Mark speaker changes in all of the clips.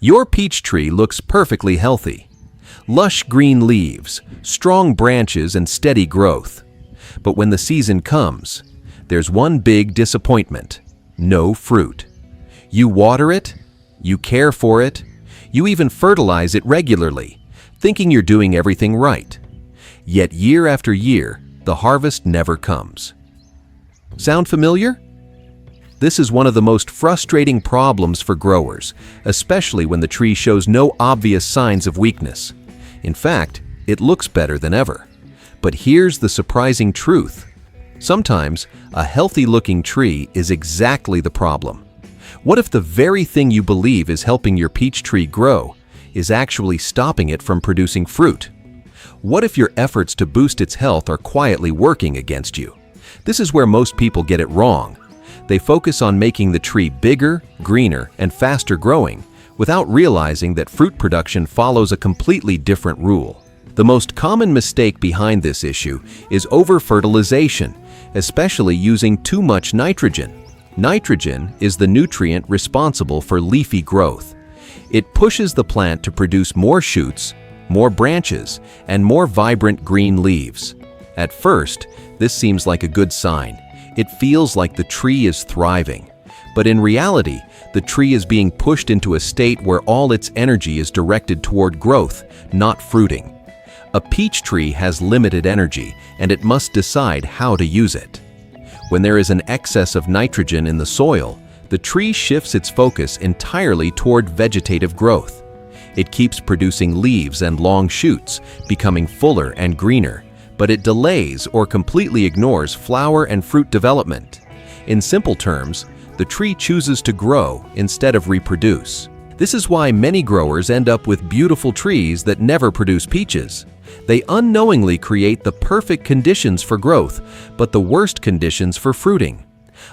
Speaker 1: Your peach tree looks perfectly healthy. Lush green leaves, strong branches, and steady growth. But when the season comes, there's one big disappointment: no fruit. You water it, you care for it, you even fertilize it regularly, thinking you're doing everything right. Yet year after year, the harvest never comes. Sound familiar? This is one of the most frustrating problems for growers, especially when the tree shows no obvious signs of weakness. In fact, it looks better than ever. But here's the surprising truth. Sometimes, a healthy-looking tree is exactly the problem. What if the very thing you believe is helping your peach tree grow is actually stopping it from producing fruit? What if your efforts to boost its health are quietly working against you? This is where most people get it wrong. They focus on making the tree bigger, greener, and faster growing, without realizing that fruit production follows a completely different rule. The most common mistake behind this issue is overfertilization, especially using too much nitrogen. Nitrogen is the nutrient responsible for leafy growth. It pushes the plant to produce more shoots, more branches, and more vibrant green leaves. At first, this seems like a good sign. It feels like the tree is thriving. But in reality, the tree is being pushed into a state where all its energy is directed toward growth, not fruiting. A peach tree has limited energy, and it must decide how to use it. When there is an excess of nitrogen in the soil, the tree shifts its focus entirely toward vegetative growth. It keeps producing leaves and long shoots, becoming fuller and greener, but it delays or completely ignores flower and fruit development. In simple terms, the tree chooses to grow instead of reproduce. This is why many growers end up with beautiful trees that never produce peaches. They unknowingly create the perfect conditions for growth, but the worst conditions for fruiting.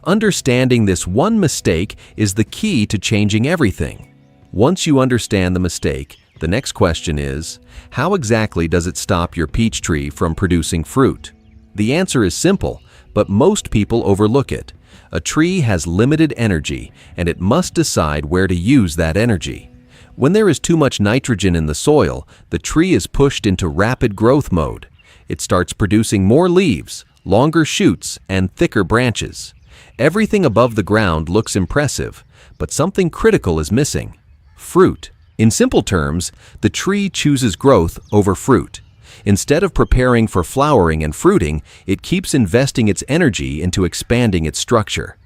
Speaker 1: Understanding this one mistake is the key to changing everything. Once you understand the mistake, the next question is, how exactly does it stop your peach tree from producing fruit? The answer is simple, but most people overlook it. A tree has limited energy, and it must decide where to use that energy. When there is too much nitrogen in the soil, the tree is pushed into rapid growth mode. It starts producing more leaves, longer shoots, and thicker branches. Everything above the ground looks impressive, but something critical is missing: fruit. In simple terms, the tree chooses growth over fruit. Instead of preparing for flowering and fruiting, it keeps investing its energy into expanding its structure.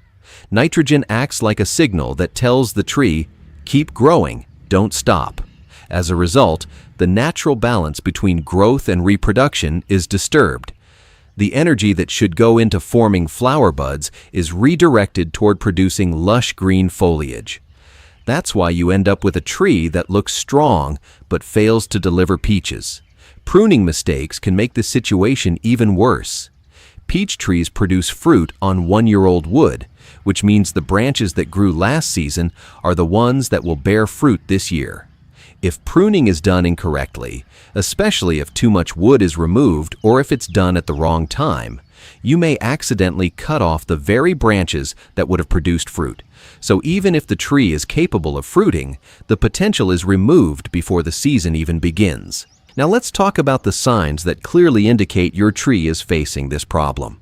Speaker 1: Nitrogen acts like a signal that tells the tree, keep growing, don't stop. As a result, the natural balance between growth and reproduction is disturbed. The energy that should go into forming flower buds is redirected toward producing lush green foliage. That's why you end up with a tree that looks strong but fails to deliver peaches. Pruning mistakes can make the situation even worse. Peach trees produce fruit on one-year-old wood, which means the branches that grew last season are the ones that will bear fruit this year. If pruning is done incorrectly, especially if too much wood is removed or if it's done at the wrong time, you may accidentally cut off the very branches that would have produced fruit. So even if the tree is capable of fruiting, the potential is removed before the season even begins. Now let's talk about the signs that clearly indicate your tree is facing this problem.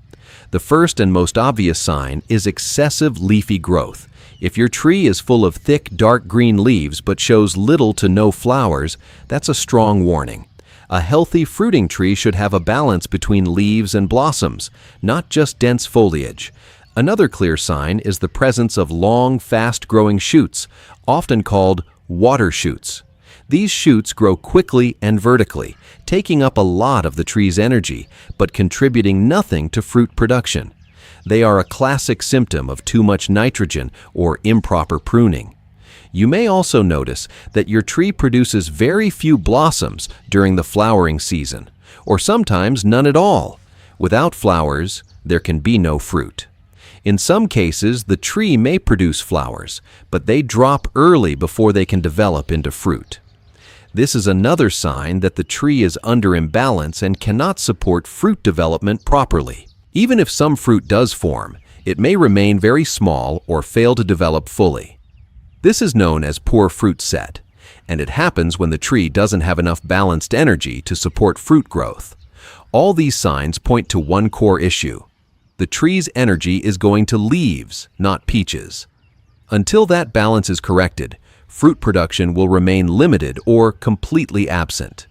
Speaker 1: The first and most obvious sign is excessive leafy growth. If your tree is full of thick, dark green leaves but shows little to no flowers, that's a strong warning. A healthy fruiting tree should have a balance between leaves and blossoms, not just dense foliage. Another clear sign is the presence of long, fast-growing shoots, often called water shoots. These shoots grow quickly and vertically, taking up a lot of the tree's energy, but contributing nothing to fruit production. They are a classic symptom of too much nitrogen or improper pruning. You may also notice that your tree produces very few blossoms during the flowering season, or sometimes none at all. Without flowers, there can be no fruit. In some cases, the tree may produce flowers, but they drop early before they can develop into fruit. This is another sign that the tree is under imbalance and cannot support fruit development properly. Even if some fruit does form, it may remain very small or fail to develop fully. This is known as poor fruit set. And it happens when the tree doesn't have enough balanced energy to support fruit growth. All these signs point to one core issue. The tree's energy is going to leaves, not peaches. Until that balance is corrected, fruit production will remain limited or completely absent.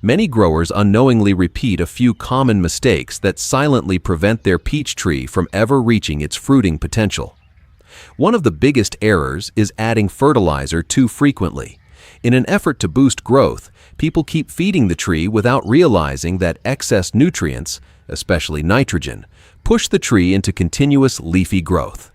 Speaker 1: Many growers unknowingly repeat a few common mistakes that silently prevent their peach tree from ever reaching its fruiting potential. One of the biggest errors is adding fertilizer too frequently. In an effort to boost growth, people keep feeding the tree without realizing that excess nutrients, especially nitrogen, push the tree into continuous leafy growth.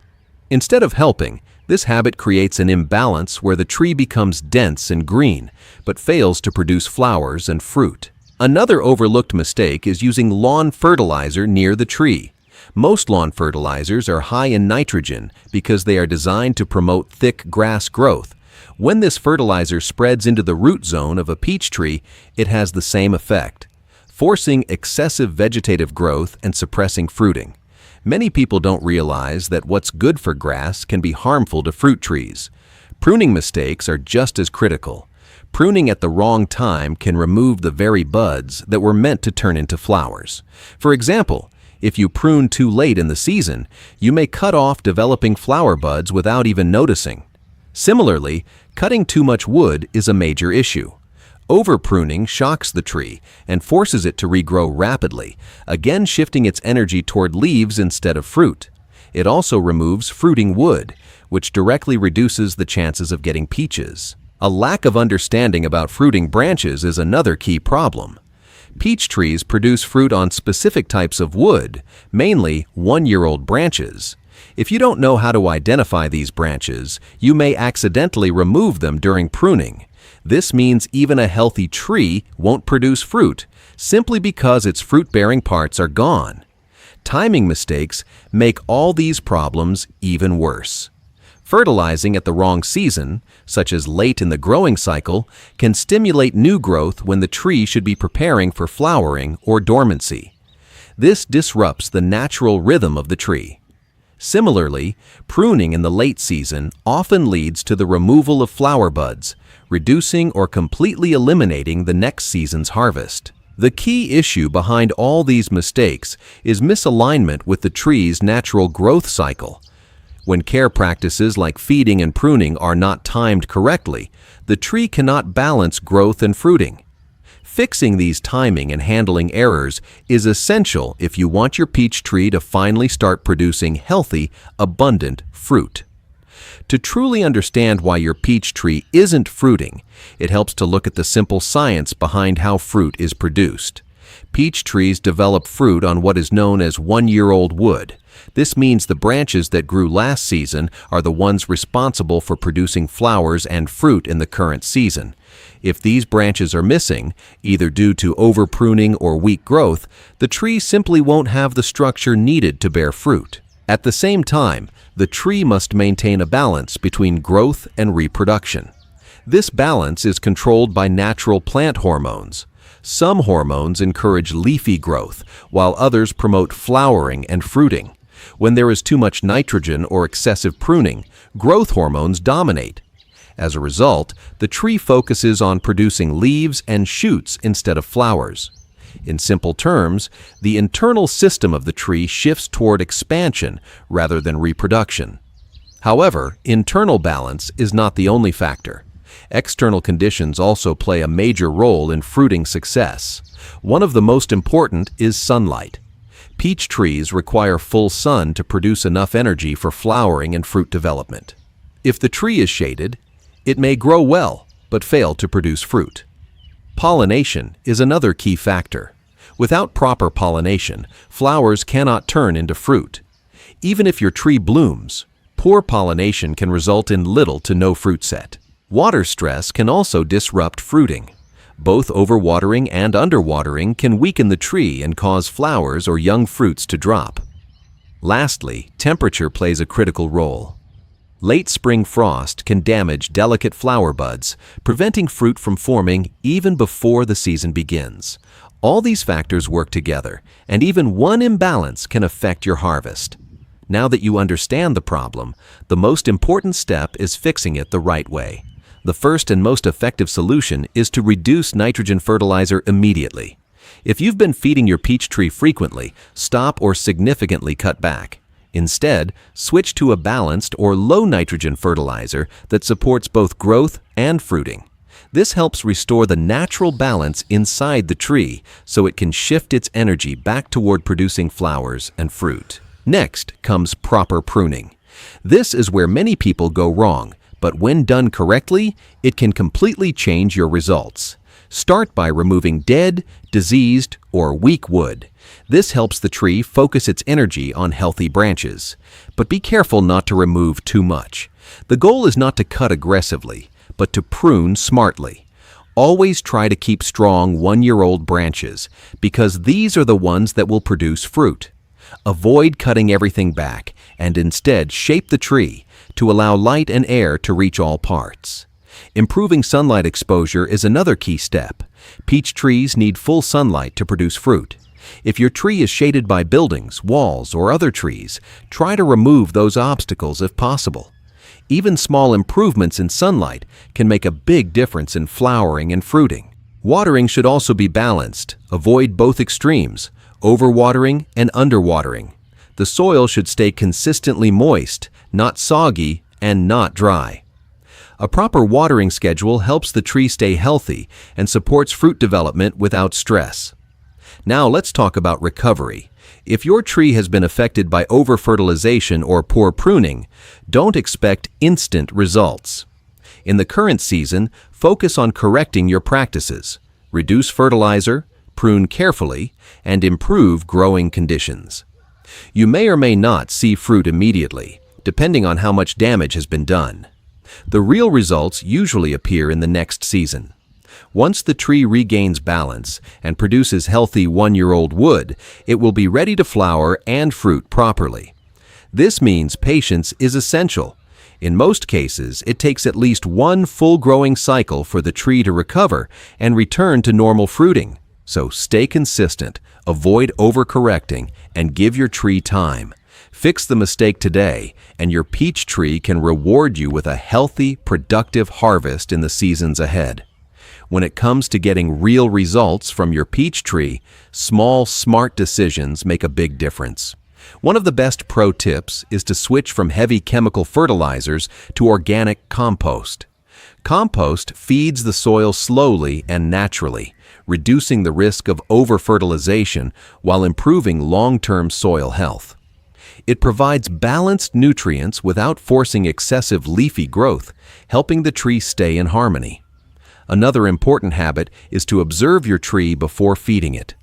Speaker 1: Instead of helping, this habit creates an imbalance where the tree becomes dense and green, but fails to produce flowers and fruit. Another overlooked mistake is using lawn fertilizer near the tree. Most lawn fertilizers are high in nitrogen because they are designed to promote thick grass growth. When this fertilizer spreads into the root zone of a peach tree, it has the same effect, forcing excessive vegetative growth and suppressing fruiting. Many people don't realize that what's good for grass can be harmful to fruit trees. Pruning mistakes are just as critical. Pruning at the wrong time can remove the very buds that were meant to turn into flowers. For example, if you prune too late in the season, you may cut off developing flower buds without even noticing. Similarly, cutting too much wood is a major issue. Over-pruning shocks the tree and forces it to regrow rapidly, again shifting its energy toward leaves instead of fruit. It also removes fruiting wood, which directly reduces the chances of getting peaches. A lack of understanding about fruiting branches is another key problem. Peach trees produce fruit on specific types of wood, mainly one-year-old branches. If you don't know how to identify these branches, you may accidentally remove them during pruning. This means even a healthy tree won't produce fruit, simply because its fruit-bearing parts are gone. Timing mistakes make all these problems even worse. Fertilizing at the wrong season, such as late in the growing cycle, can stimulate new growth when the tree should be preparing for flowering or dormancy. This disrupts the natural rhythm of the tree. Similarly, pruning in the late season often leads to the removal of flower buds, reducing or completely eliminating the next season's harvest. The key issue behind all these mistakes is misalignment with the tree's natural growth cycle. When care practices like feeding and pruning are not timed correctly, the tree cannot balance growth and fruiting. Fixing these timing and handling errors is essential if you want your peach tree to finally start producing healthy, abundant fruit. To truly understand why your peach tree isn't fruiting, it helps to look at the simple science behind how fruit is produced. Peach trees develop fruit on what is known as one-year-old wood. This means the branches that grew last season are the ones responsible for producing flowers and fruit in the current season. If these branches are missing, either due to over-pruning or weak growth, the tree simply won't have the structure needed to bear fruit. At the same time, the tree must maintain a balance between growth and reproduction. This balance is controlled by natural plant hormones. Some hormones encourage leafy growth, while others promote flowering and fruiting. When there is too much nitrogen or excessive pruning, growth hormones dominate. As a result, the tree focuses on producing leaves and shoots instead of flowers. In simple terms, the internal system of the tree shifts toward expansion rather than reproduction. However, internal balance is not the only factor. External conditions also play a major role in fruiting success. One of the most important is sunlight. Peach trees require full sun to produce enough energy for flowering and fruit development. If the tree is shaded, it may grow well, but fail to produce fruit. Pollination is another key factor. Without proper pollination, flowers cannot turn into fruit. Even if your tree blooms, poor pollination can result in little to no fruit set. Water stress can also disrupt fruiting. Both overwatering and underwatering can weaken the tree and cause flowers or young fruits to drop. Lastly, temperature plays a critical role. Late spring frost can damage delicate flower buds, preventing fruit from forming even before the season begins. All these factors work together, and even one imbalance can affect your harvest. Now that you understand the problem, the most important step is fixing it the right way. The first and most effective solution is to reduce nitrogen fertilizer immediately. If you've been feeding your peach tree frequently, stop or significantly cut back. Instead, switch to a balanced or low nitrogen fertilizer that supports both growth and fruiting. This helps restore the natural balance inside the tree so it can shift its energy back toward producing flowers and fruit. Next comes proper pruning. This is where many people go wrong, but when done correctly, it can completely change your results. Start by removing dead, diseased, or weak wood. This helps the tree focus its energy on healthy branches. But be careful not to remove too much. The goal is not to cut aggressively, but to prune smartly. Always try to keep strong one-year-old branches, because these are the ones that will produce fruit. Avoid cutting everything back, and instead shape the tree to allow light and air to reach all parts. Improving sunlight exposure is another key step. Peach trees need full sunlight to produce fruit. If your tree is shaded by buildings, walls, or other trees, try to remove those obstacles if possible. Even small improvements in sunlight can make a big difference in flowering and fruiting. Watering should also be balanced. Avoid both extremes, overwatering and underwatering. The soil should stay consistently moist, not soggy, and not dry. A proper watering schedule helps the tree stay healthy and supports fruit development without stress. Now let's talk about recovery. If your tree has been affected by overfertilization or poor pruning, don't expect instant results. In the current season, focus on correcting your practices. Reduce fertilizer, prune carefully, and improve growing conditions. You may or may not see fruit immediately, depending on how much damage has been done. The real results usually appear in the next season. Once the tree regains balance and produces healthy one-year-old wood, it will be ready to flower and fruit properly. This means patience is essential. In most cases, it takes at least one full growing cycle for the tree to recover and return to normal fruiting. So stay consistent, avoid overcorrecting, and give your tree time. Fix the mistake today, and your peach tree can reward you with a healthy, productive harvest in the seasons ahead. When it comes to getting real results from your peach tree, small, smart decisions make a big difference. One of the best pro tips is to switch from heavy chemical fertilizers to organic compost. Compost feeds the soil slowly and naturally, reducing the risk of overfertilization while improving long-term soil health. It provides balanced nutrients without forcing excessive leafy growth, helping the tree stay in harmony. Another important habit is to observe your tree before feeding it.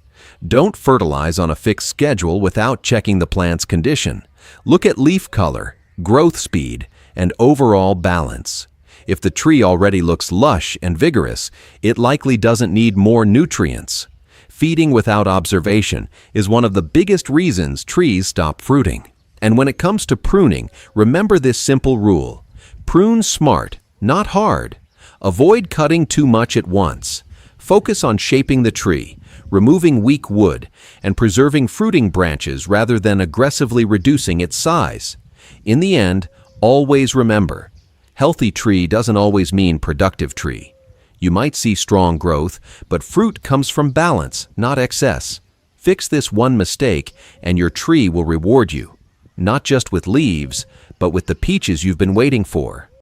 Speaker 1: Don't fertilize on a fixed schedule without checking the plant's condition. Look at leaf color, growth speed, and overall balance. If the tree already looks lush and vigorous, it likely doesn't need more nutrients. Feeding without observation is one of the biggest reasons trees stop fruiting. And when it comes to pruning, remember this simple rule. Prune smart, not hard. Avoid cutting too much at once. Focus on shaping the tree, removing weak wood, and preserving fruiting branches rather than aggressively reducing its size. In the end, always remember, healthy tree doesn't always mean productive tree. You might see strong growth, but fruit comes from balance, not excess. Fix this one mistake, and your tree will reward you, not just with leaves, but with the peaches you've been waiting for.